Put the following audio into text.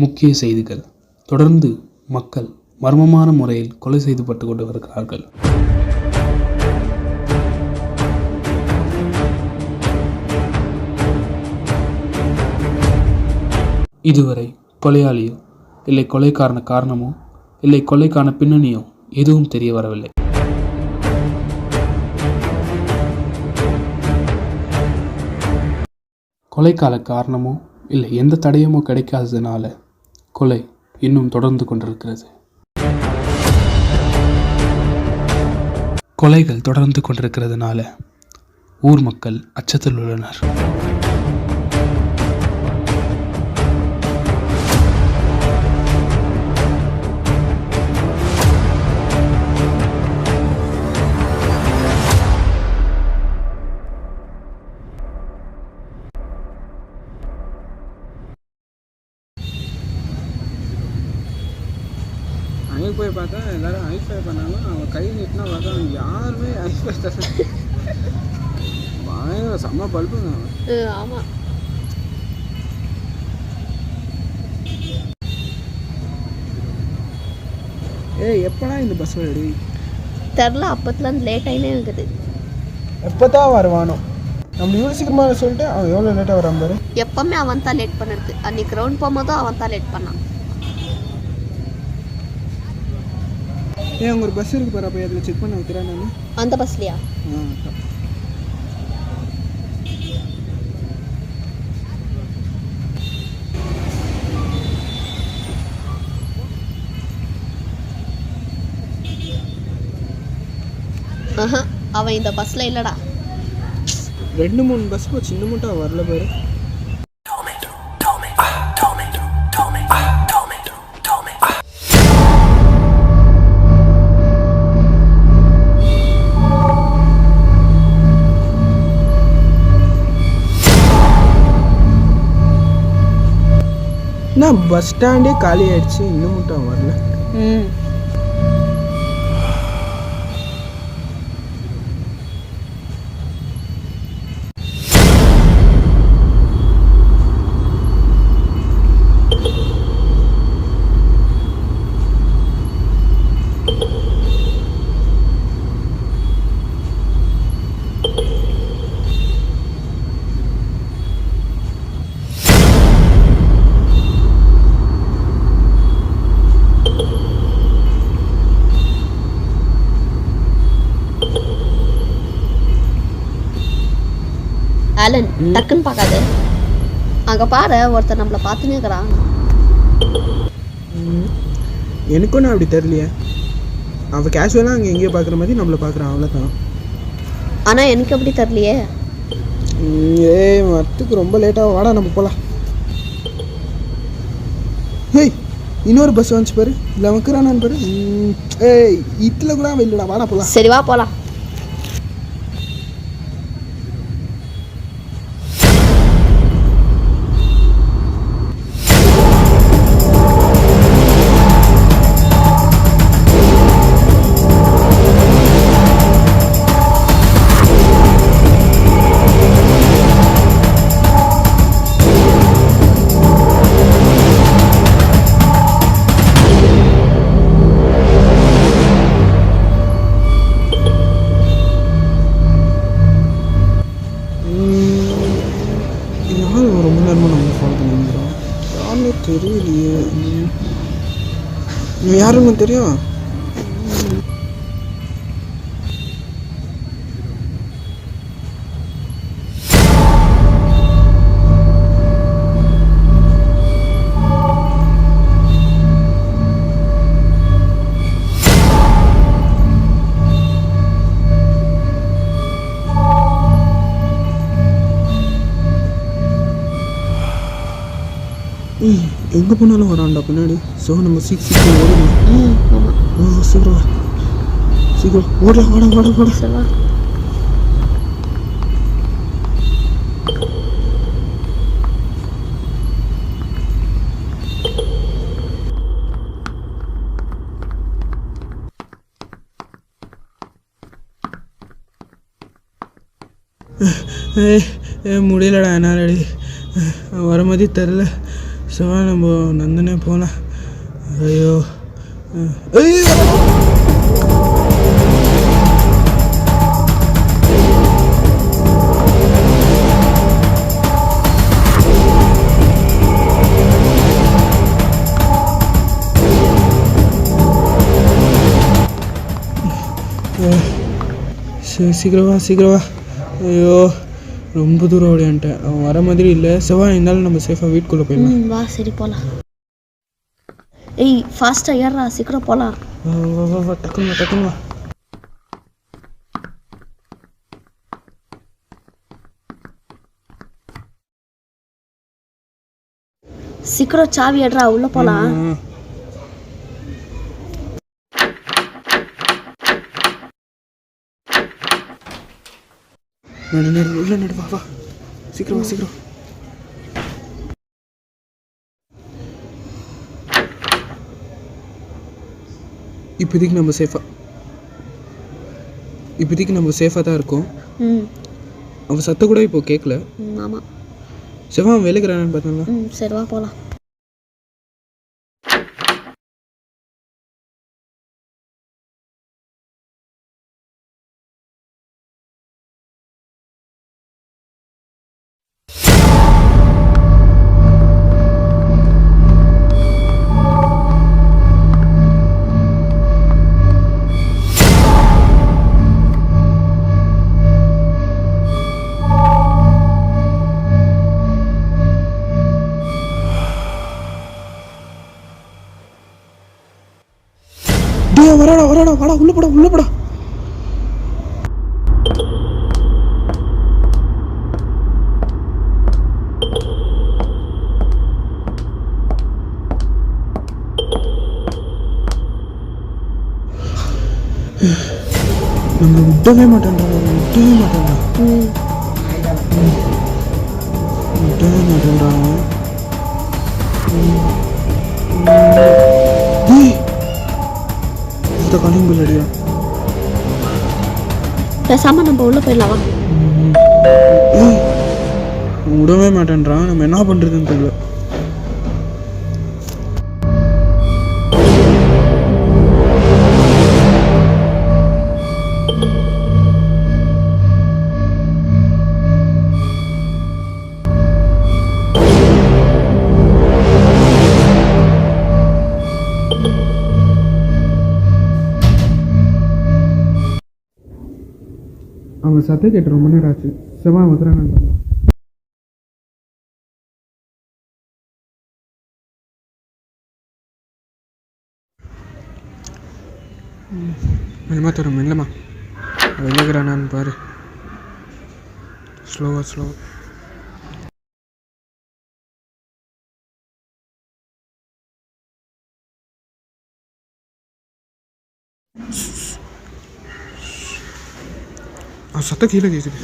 முக்கிய செய்திகள். தொடர்ந்து மக்கள் மர்மமான முறையில் கொலை செய்யப்பட்டு கொண்டு வருகிறார்கள். இதுவரை கொலையாளியோ இல்லை கொலைக்கான காரணமோ இல்லை கொலைக்கான பின்னணியோ எதுவும் தெரிய வரவில்லை. கொலைக்கால காரணமோ இல்லை எந்த தடயமோ கிடைக்காததுனால கொலை இன்னும் தொடர்ந்து கொண்டிருக்கிறது. கொலைகள் தொடர்ந்து கொண்டிருக்கிறதுனால ஊர் மக்கள் அச்சத்தில் உள்ளனர். அங்கே போய் பார்த்தா எல்லோரும் ஐஃபை பண்ணாலும் அவன் கை நீட்டினா பார்த்தா யாருமே ஐஃபை பயங்கர செம்ம பல்புங்க அவன். ஆமாம், எப்படா இந்த பஸ் வருது தெரில. அப்போத்துலேருந்து லேட் ஆகினே இருக்குது. எப்போ தான் வருவானோ? நம்ம இவ்வளோ சீக்கிரமாக சொல்லிட்டு அவன் எவ்வளோ லேட்டாக வரான் பாரு. எப்போவுமே அவன் தான் லேட் பண்ணுறது. அன்றைக்கி ரவுண்ட் போகும்போதும் அவன் தான் லேட் பண்ணான். அங்கே ஒரு பஸ் இருக்கு பாரு, அப்போ அதில் செக் பண்ண வைக்கிறேன் நான். அந்த பஸ்லையா? அவன் இந்த பஸ்ஸில் இல்லைடா. 2-3 பஸ் சின்ன மூட்டா வரல பாரு. நான் பஸ் ஸ்டாண்டே காலி ஆயிடுச்சு, இன்னும் மட்டும் வரல. ஆலன், டக்குன்னு பார்க்காது. அங்கே பாரு, ஒருத்தர் நம்மளை பார்த்துனே இருக்கிறான். எனக்கும் நான் அப்படி தெரியலையே. அவன் கேஷுவலாக அங்கே எங்கேயோ பார்க்குற மாதிரி நம்மளை பார்க்குறான், அவ்வளோதான். ஆனால் எனக்கு அப்படி தெரியலையே. வரத்துக்கு ரொம்ப லேட்டாக. வாடா நம்ம போகலாம். இன்னொரு பஸ் வந்துச்சு பாரு, இல்லை வைக்கிறானான்னு பாரு. இதில் கூட இல்லைடா, வாடா போகலாம். சரி வா போகலாம். ரொம்ப நேரமாக நம்ம ஃபாலோ பண்ணிக்கிறோம். யாருமே தெரியலையே. யாருன்னு தெரியும்? எங்கே போனாலும் வரான்டா பின்னாடி. ஸோ நம்ம சீக்கிரம் ஓடணும். சீக்கிரம் சீக்கிரம் ஓடலாம். வாடா வாடா வாடா. சொல்லா முடியலடா, என்னாலடி வர மாதிரி தெரில. சிவா நம்ம நந்தனே போகலாம். ஐயோ ஐயோ சீக்கிரம் வா. ஐயோ ரொம்ப தூரம் ஓடியான்ட்டேன். அவன் வர மாதிரி இல்லை. செவ்வாய் இருந்தாலும் நம்ம சேஃபாக வீட்டுக்குள்ளே போயிடலாம். வா சரி போகலாம். ஏய் ஃபாஸ்ட்டாக ஏறா, சீக்கிரம் போகலாம். வா டக்குன்னு வா. சீக்கிரம் சாவி ஏடுறா, உள்ளே போகலாம். நடு வா சீக்கிரம். இப்போதைக்கு நம்ம சேஃபாக தான் இருக்கோம். அவன் சத்தம் கூட இப்போ கேட்கல. ஆமாம். சிவா அவன் வேலைக்கிறானு பார்த்தோம்ல. சரி வா போகலாம். வாடா உள்ள போடா. நம்ம விடவே மாட்டேன்டா. காலிங் பில் அடியா. பேசாம நம்ம உள்ள போயிடலாம். விடவே மாட்டேன்றான். நம்ம என்ன பண்றதுன்னு தெரியல. அவங்க சத்தம் கேட்டு ரொம்ப நேரம் ஆச்சு. செவ்வா வந்துடுறாங்க. மெல்லமா விலகிறானான்னு பாரு. ஸ்லோவா. சத்தம் கீழே கேட்குது.